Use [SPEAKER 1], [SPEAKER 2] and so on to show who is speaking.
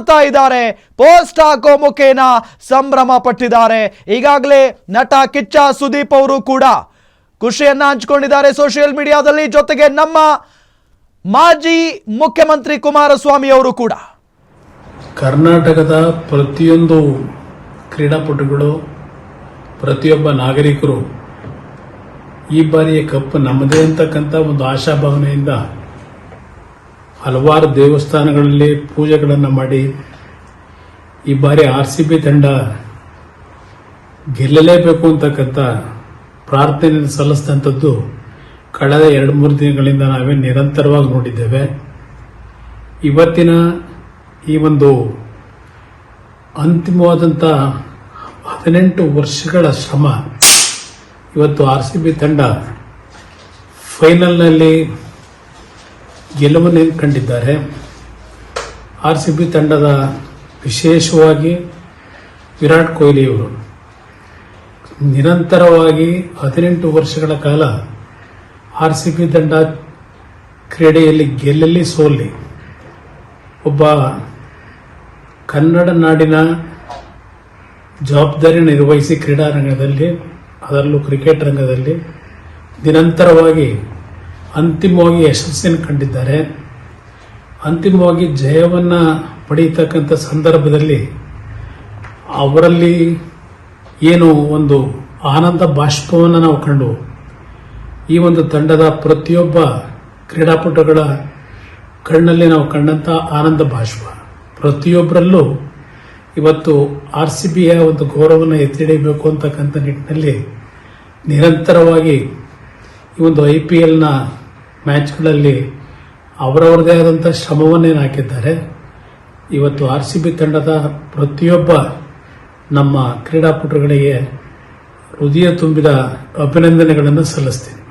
[SPEAKER 1] ನೋಡ್ತಾ ಇದ್ದಾರೆ, ಪೋಸ್ಟ್ ಹಾಕೋ ಮುಖೇನ ಸಂಭ್ರಮ ಪಟ್ಟಿದ್ದಾರೆ. ಈಗಾಗಲೇ ನಟ ಕಿಚ್ಚ ಸುದೀಪ್ ಅವರು ಕೂಡ ಖುಷಿಯನ್ನ ಹಂಚಿಕೊಂಡಿದ್ದಾರೆ ಸೋಷಿಯಲ್ ಮೀಡಿಯಾದಲ್ಲಿ. ಜೊತೆಗೆ ನಮ್ಮ ಮಾಜಿ ಮುಖ್ಯಮಂತ್ರಿ ಕುಮಾರಸ್ವಾಮಿ ಅವರು ಕೂಡ
[SPEAKER 2] ಕರ್ನಾಟಕದ ಪ್ರತಿಯೊಂದು ಕ್ರೀಡಾಪಟುಗಳು, ಪ್ರತಿಯೊಬ್ಬ ನಾಗರಿಕರು ಈ ಬಾರಿಯ ಕಪ್ ನಮ್ಮದೇ ಅಂತಕ್ಕಂಥ ಒಂದು ಆಶಾಭಾವನೆಯಿಂದ ಹಲವಾರು ದೇವಸ್ಥಾನಗಳಲ್ಲಿ ಪೂಜೆಗಳನ್ನು ಮಾಡಿ ಈ ಬಾರಿ RCB ತಂಡ ಗೆಲ್ಲಲೇಬೇಕು ಅಂತಕ್ಕಂಥ ಪ್ರಾರ್ಥನೆ ಸಲ್ಲಿಸಿದಂಥದ್ದು ಕಳೆದ 2-3 ದಿನಗಳಿಂದ ನಾವೇ ನಿರಂತರವಾಗಿ ನೋಡಿದ್ದೇವೆ. ಇವತ್ತಿನ ಈ ಒಂದು ಅಂತಿಮವಾದಂಥ 18 ವರ್ಷಗಳ ಶ್ರಮ ಇವತ್ತು RCB ತಂಡ ಫೈನಲ್ನಲ್ಲಿ ಗೆಲುವನ್ನು ಕಂಡಿದ್ದಾರೆ. RCB ತಂಡದ ವಿಶೇಷವಾಗಿ ವಿರಾಟ್ ಕೊಹ್ಲಿಯವರು ನಿರಂತರವಾಗಿ 18 ವರ್ಷಗಳ ಕಾಲ RCB ತಂಡ ಕ್ರೀಡೆಯಲ್ಲಿ ಗೆಲ್ಲಲಿ ಸೋಲಿ ಒಬ್ಬ ಕನ್ನಡ ನಾಡಿನ ಜವಾಬ್ದಾರಿ ನಿರ್ವಹಿಸಿ ಕ್ರೀಡಾ ರಂಗದಲ್ಲಿ, ಅದರಲ್ಲೂ ಕ್ರಿಕೆಟ್ ರಂಗದಲ್ಲಿ ನಿರಂತರವಾಗಿ ಅಂತಿಮವಾಗಿ ಯಶಸ್ಸನ್ನು ಕಂಡಿದ್ದಾರೆ. ಅಂತಿಮವಾಗಿ ಜಯವನ್ನು ಪಡೆಯತಕ್ಕಂಥ ಸಂದರ್ಭದಲ್ಲಿ ಅವರಲ್ಲಿ ಏನು ಒಂದು ಆನಂದ ಬಾಷ್ಪವನ್ನು ನಾವು ಕಂಡು, ಈ ಒಂದು ತಂಡದ ಪ್ರತಿಯೊಬ್ಬ ಕ್ರೀಡಾಪಟುಗಳ ಕಣ್ಣಲ್ಲಿ ನಾವು ಕಂಡಂಥ ಆನಂದ ಬಾಷ್ಪ ಪ್ರತಿಯೊಬ್ಬರಲ್ಲೂ ಇವತ್ತು RCBಯ ಒಂದು ಗೌರವವನ್ನು ಎತ್ತಿಡಿಯಬೇಕು ಅಂತಕ್ಕಂಥ ನಿಟ್ಟಿನಲ್ಲಿ ನಿರಂತರವಾಗಿ ಈ ಒಂದು IPLನ ಮ್ಯಾಚ್ಗಳಲ್ಲಿ ಅವರವರದೇ ಆದಂಥ ಶ್ರಮವನ್ನೇನು ಹಾಕಿದ್ದಾರೆ. ಇವತ್ತು RCB ತಂಡದ ಪ್ರತಿಯೊಬ್ಬ ನಮ್ಮ ಕ್ರೀಡಾಪಟುಗಳಿಗೆ ಹೃದಯ ತುಂಬಿದ ಅಭಿನಂದನೆಗಳನ್ನು ಸಲ್ಲಿಸ್ತೀನಿ.